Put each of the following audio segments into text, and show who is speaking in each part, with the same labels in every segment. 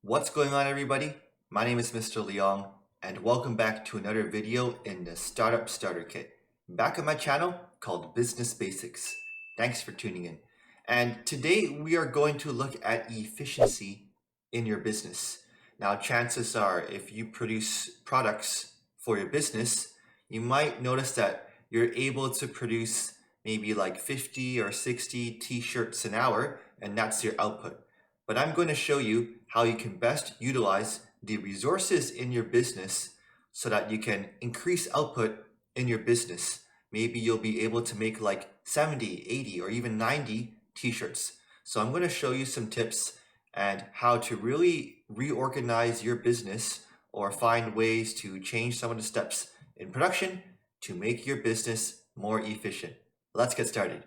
Speaker 1: What's going on, everybody? My name is Mr. Leong, and welcome back to another video in the Startup Starter Kit, back on my channel called Business Basics. Thanks for tuning in. And today we are going to look at efficiency in your business. Now, chances are, if you produce products for your business, you might notice that you're able to produce maybe like 50 or 60 t-shirts an hour, and that's your output. But I'm going to show you how you can best utilize the resources in your business so that you can increase output in your business. Maybe you'll be able to make like 70, 80, or even 90 t-shirts. So I'm going to show you some tips and how to really reorganize your business or find ways to change some of the steps in production to make your business more efficient. Let's get started.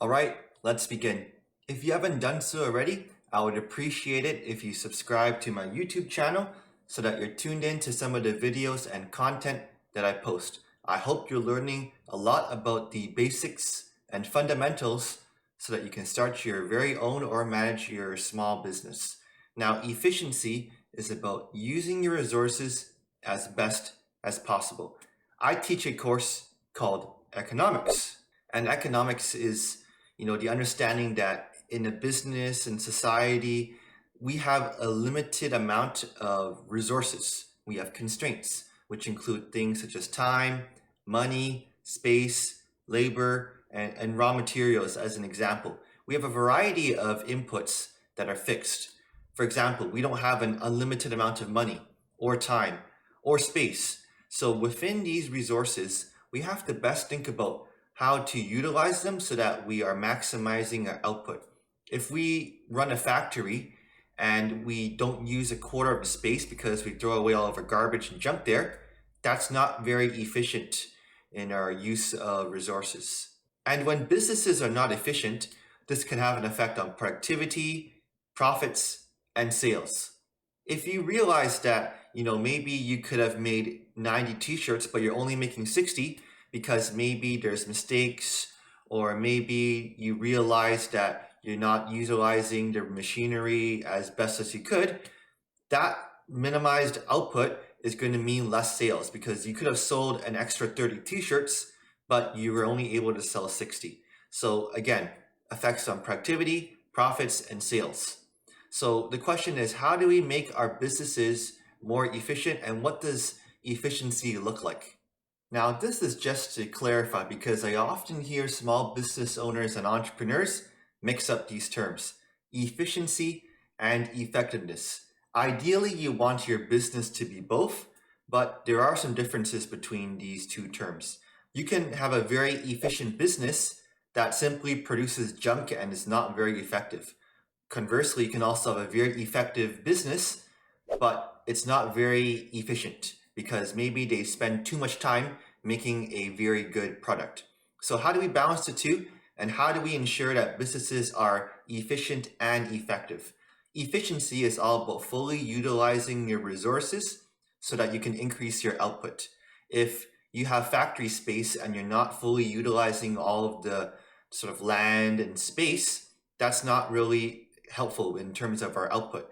Speaker 1: All right, let's begin. If you haven't done so already, I would appreciate it if you subscribe to my YouTube channel so that you're tuned in to some of the videos and content that I post. I hope you're learning a lot about the basics and fundamentals so that you can start your very own or manage your small business. Now, efficiency is about using your resources as best as possible. I teach a course called economics, and economics is the understanding that in a business and society, we have a limited amount of resources. We have constraints, which include things such as time, money, space, labor, and raw materials as an example. We have a variety of inputs that are fixed. For example, we don't have an unlimited amount of money or time or space. So within these resources, we have to best think about how to utilize them so that we are maximizing our output. If we run a factory and we don't use a quarter of the space because we throw away all of our garbage and junk there, that's not very efficient in our use of resources. And when businesses are not efficient, this can have an effect on productivity, profits, and sales. If you realize that, maybe you could have made 90 t-shirts, but you're only making 60, because maybe there's mistakes, or maybe you realize that you're not utilizing the machinery as best as you could, that minimized output is going to mean less sales because you could have sold an extra 30 t-shirts, but you were only able to sell 60. So again, effects on productivity, profits, and sales. So the question is, how do we make our businesses more efficient, and what does efficiency look like? Now, this is just to clarify because I often hear small business owners and entrepreneurs mix up these terms, efficiency and effectiveness. Ideally, you want your business to be both, but there are some differences between these two terms. You can have a very efficient business that simply produces junk and is not very effective. Conversely, you can also have a very effective business, but it's not very efficient because maybe they spend too much time making a very good product. So how do we balance the two, and how do we ensure that businesses are efficient and effective? Efficiency is all about fully utilizing your resources so that you can increase your output. If you have factory space and you're not fully utilizing all of the sort of land and space, that's not really helpful in terms of our output.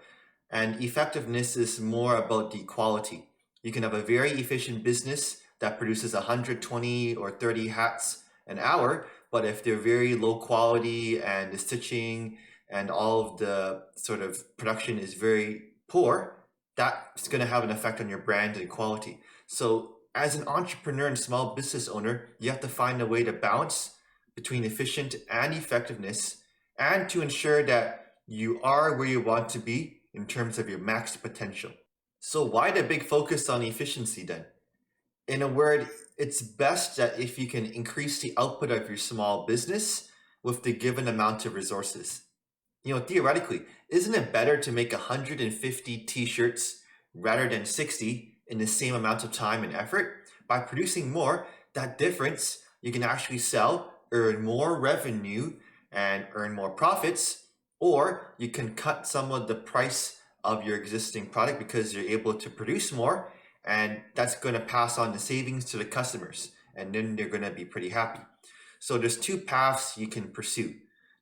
Speaker 1: And effectiveness is more about the quality. You can have a very efficient business that produces 120 or 30 hats an hour, but if they're very low quality and the stitching and all of the sort of production is very poor, that's going to have an effect on your brand and quality. So as an entrepreneur and small business owner, you have to find a way to balance between efficient and effectiveness, and to ensure that you are where you want to be in terms of your max potential. So why the big focus on efficiency then? In a word, it's best that if you can increase the output of your small business with the given amount of resources. Theoretically, isn't it better to make 150 t-shirts rather than 60 in the same amount of time and effort? By producing more, that difference you can actually sell, earn more revenue, and earn more profits, or you can cut some of the price of your existing product because you're able to produce more, and that's going to pass on the savings to the customers, and then they're going to be pretty happy. So there's two paths you can pursue.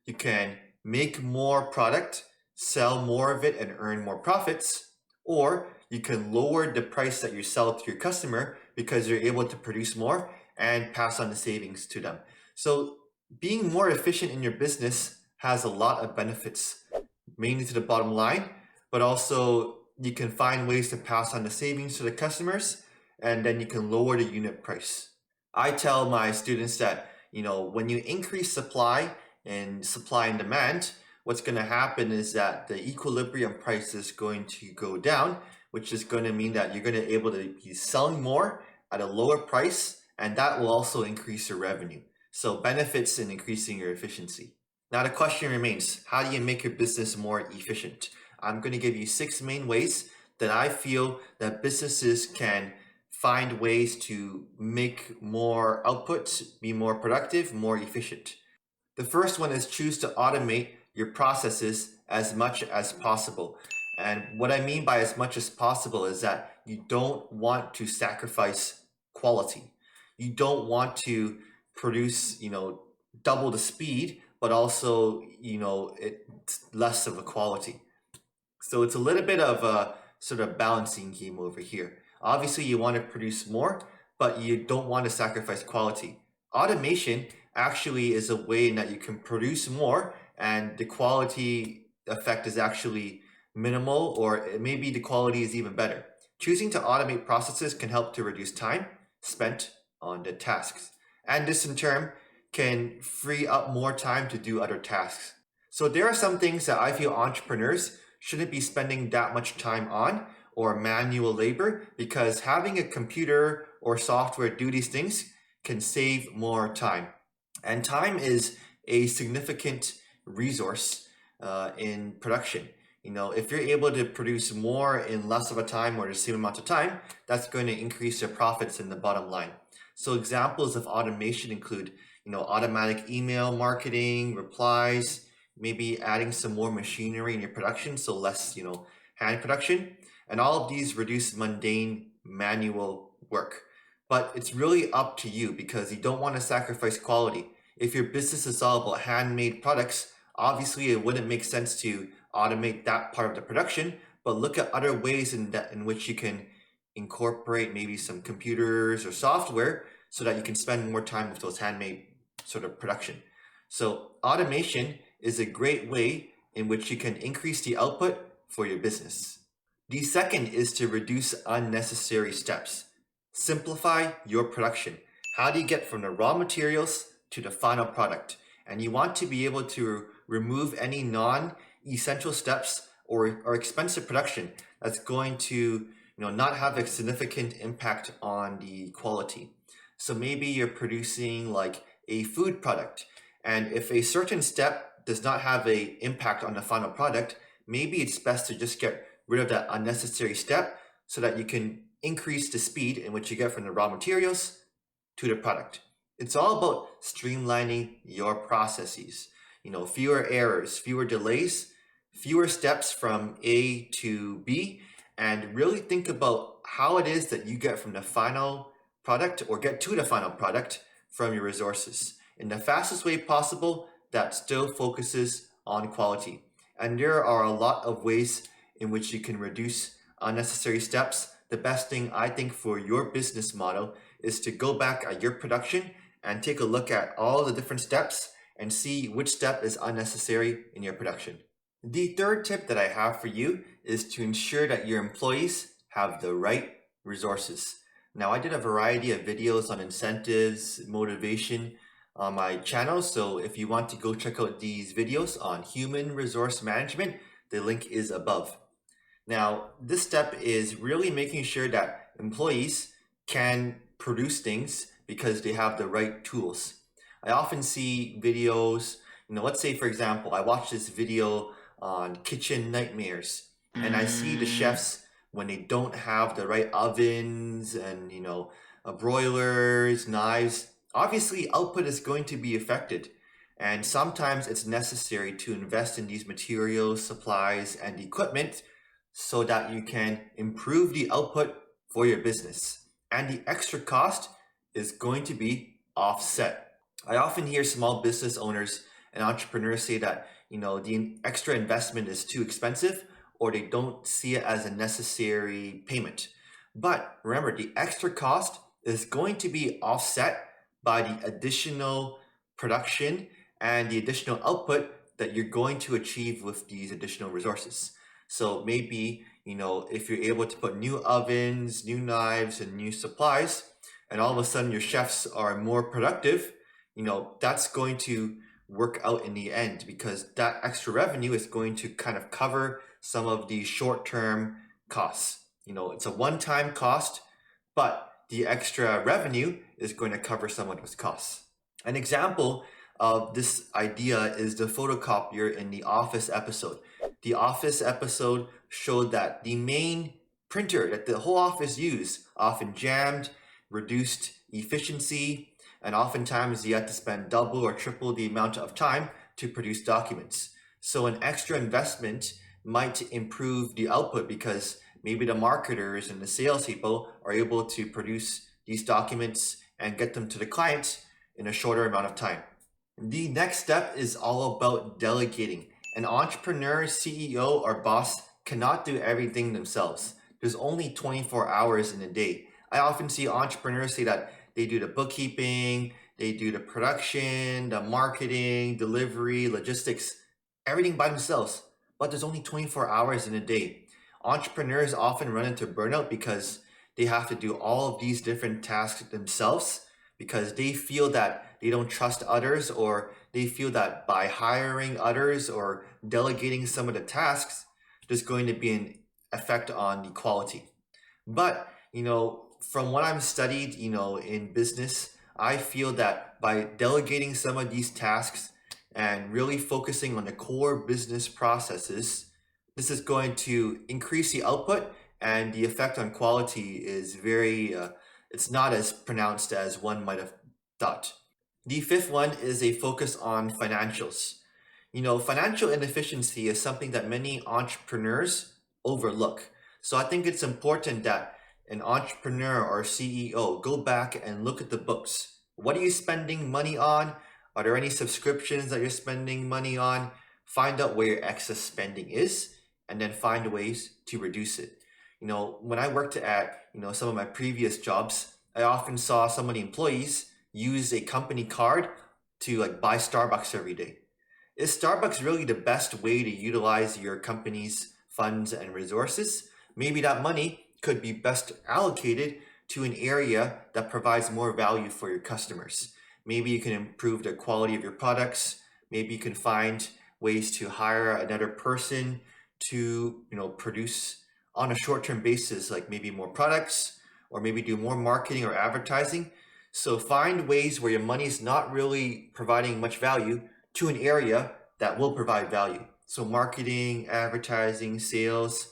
Speaker 1: You can make more product, sell more of it, and earn more profits, or you can lower the price that you sell to your customer because you're able to produce more and pass on the savings to them. So being more efficient in your business has a lot of benefits, mainly to the bottom line, but also you can find ways to pass on the savings to the customers, and then you can lower the unit price. I tell my students that, when you increase supply and demand, what's going to happen is that the equilibrium price is going to go down, which is going to mean that you're going to be able to be selling more at a lower price, and that will also increase your revenue. So benefits in increasing your efficiency. Now the question remains, how do you make your business more efficient? I'm going to give you 6 main ways that I feel that businesses can find ways to make more output, be more productive, more efficient. The first one is choose to automate your processes as much as possible. And what I mean by as much as possible is that you don't want to sacrifice quality. You don't want to produce, double the speed, but also, it's less of a quality. So it's a little bit of a sort of balancing game over here. Obviously, you want to produce more, but you don't want to sacrifice quality. Automation actually is a way that you can produce more and the quality effect is actually minimal, or maybe the quality is even better. Choosing to automate processes can help to reduce time spent on the tasks. And this in turn can free up more time to do other tasks. So there are some things that I feel entrepreneurs shouldn't be spending that much time on, or manual labor, because having a computer or software do these things can save more time. And time is a significant resource in production. If you're able to produce more in less of a time or the same amount of time, that's going to increase your profits in the bottom line. So examples of automation include, automatic email marketing, replies, maybe adding some more machinery in your production, so less, hand production. And all of these reduce mundane manual work. But it's really up to you because you don't want to sacrifice quality. If your business is all about handmade products, obviously it wouldn't make sense to automate that part of the production, but look at other ways in which you can incorporate maybe some computers or software so that you can spend more time with those handmade sort of production. So automation is a great way in which you can increase the output for your business. The second is to reduce unnecessary steps. Simplify your production. How do you get from the raw materials to the final product? And you want to be able to remove any non-essential steps or expensive production that's going to not have a significant impact on the quality. So maybe you're producing like a food product, and if a certain step does not have an impact on the final product, maybe it's best to just get rid of that unnecessary step so that you can increase the speed in which you get from the raw materials to the product. It's all about streamlining your processes. Fewer errors, fewer delays, fewer steps from A to B, and really think about how it is that you get from the final product or get to the final product from your resources in the fastest way possible that still focuses on quality. And there are a lot of ways in which you can reduce unnecessary steps. The best thing I think for your business model is to go back at your production and take a look at all the different steps and see which step is unnecessary in your production. The third tip that I have for you is to ensure that your employees have the right resources. Now, I did a variety of videos on incentives, motivation on my channel. So if you want to go check out these videos on human resource management, the link is above. Now, this step is really making sure that employees can produce things because they have the right tools. I often see videos, let's say for example, I watched this video on kitchen nightmares, and I see the chefs when they don't have the right ovens and, broilers, knives. Obviously, output is going to be affected. And sometimes it's necessary to invest in these materials, supplies, and equipment so that you can improve the output for your business. And the extra cost is going to be offset. I often hear small business owners and entrepreneurs say that, the extra investment is too expensive or they don't see it as a necessary payment. But remember, the extra cost is going to be offset by the additional production and the additional output that you're going to achieve with these additional resources. So maybe, if you're able to put new ovens, new knives, and new supplies, and all of a sudden your chefs are more productive, that's going to work out in the end because that extra revenue is going to kind of cover some of the short-term costs. It's a one-time cost, but the extra revenue is going to cover some of those costs. An example of this idea is the photocopier in the Office episode. The Office episode showed that the main printer that the whole office used often jammed, reduced efficiency, and oftentimes you had to spend double or triple the amount of time to produce documents. So an extra investment might improve the output because maybe the marketers and the salespeople are able to produce these documents and get them to the client in a shorter amount of time. The next step is all about delegating. An entrepreneur, CEO, or boss cannot do everything themselves. There's only 24 hours in a day. I often see entrepreneurs say that they do the bookkeeping, they do the production, the marketing, delivery, logistics, everything by themselves. But there's only 24 hours in a day. Entrepreneurs often run into burnout because they have to do all of these different tasks themselves because they feel that they don't trust others, or they feel that by hiring others or delegating some of the tasks, there's going to be an effect on the quality. But, from what I've studied, in business, I feel that by delegating some of these tasks and really focusing on the core business processes, this is going to increase the output, and the effect on quality is it's not as pronounced as one might have thought. The fifth one is a focus on financials. Financial inefficiency is something that many entrepreneurs overlook. So I think it's important that an entrepreneur or CEO go back and look at the books. What are you spending money on? Are there any subscriptions that you're spending money on? Find out where your excess spending is and then find ways to reduce it. When I worked at, some of my previous jobs, I often saw some of the employees use a company card to buy Starbucks every day. Is Starbucks really the best way to utilize your company's funds and resources? Maybe that money could be best allocated to an area that provides more value for your customers. Maybe you can improve the quality of your products. Maybe you can find ways to hire another person to, produce on a short-term basis, like maybe more products, or maybe do more marketing or advertising. So find ways where your money is not really providing much value to an area that will provide value. So marketing, advertising, sales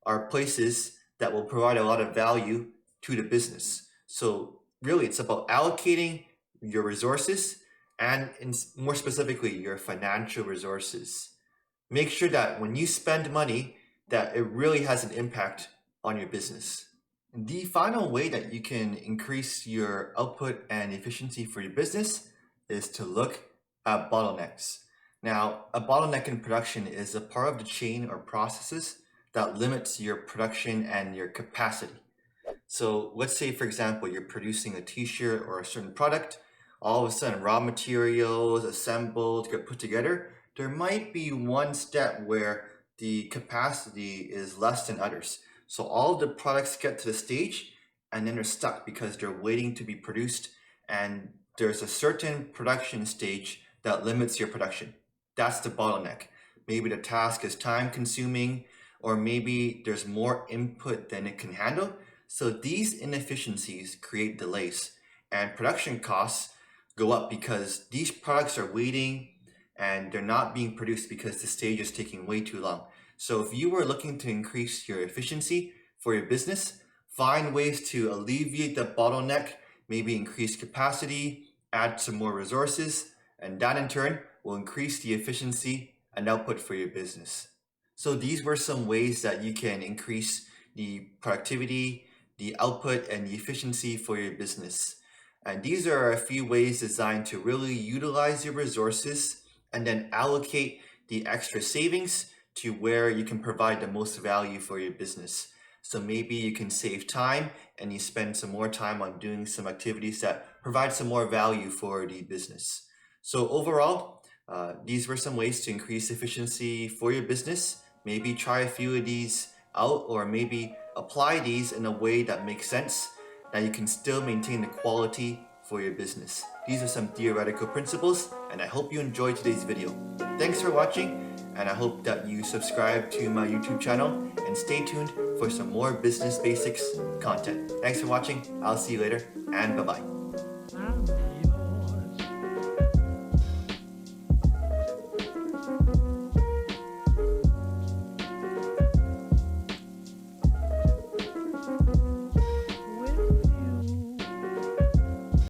Speaker 1: are places that will provide a lot of value to the business. So really it's about allocating your resources and more specifically your financial resources. Make sure that when you spend money that it really has an impact on your business. The final way that you can increase your output and efficiency for your business is to look at bottlenecks. Now, a bottleneck in production is a part of the chain or processes that limits your production and your capacity. So let's say, for example, you're producing a t-shirt or a certain product. All of a sudden, raw materials assembled, get put together. There might be one step where the capacity is less than others. So all of the products get to the stage and then they're stuck because they're waiting to be produced, and there's a certain production stage that limits your production. That's the bottleneck. Maybe the task is time consuming, or maybe there's more input than it can handle. So these inefficiencies create delays, and production costs go up because these products are waiting and they're not being produced because the stage is taking way too long. So if you were looking to increase your efficiency for your business, find ways to alleviate the bottleneck, maybe increase capacity, add some more resources, and that in turn will increase the efficiency and output for your business. So these were some ways that you can increase the productivity, the output and the efficiency for your business. And these are a few ways designed to really utilize your resources and then allocate the extra savings to where you can provide the most value for your business. So maybe you can save time and you spend some more time on doing some activities that provide some more value for the business. So overall, these were some ways to increase efficiency for your business. Maybe try a few of these out, or maybe apply these in a way that makes sense, that you can still maintain the quality for your business. These are some theoretical principles, and I hope you enjoyed today's video. Thanks for watching, and I hope that you subscribe to my YouTube channel and stay tuned for some more business basics content. Thanks for watching. I'll see you later, and bye-bye.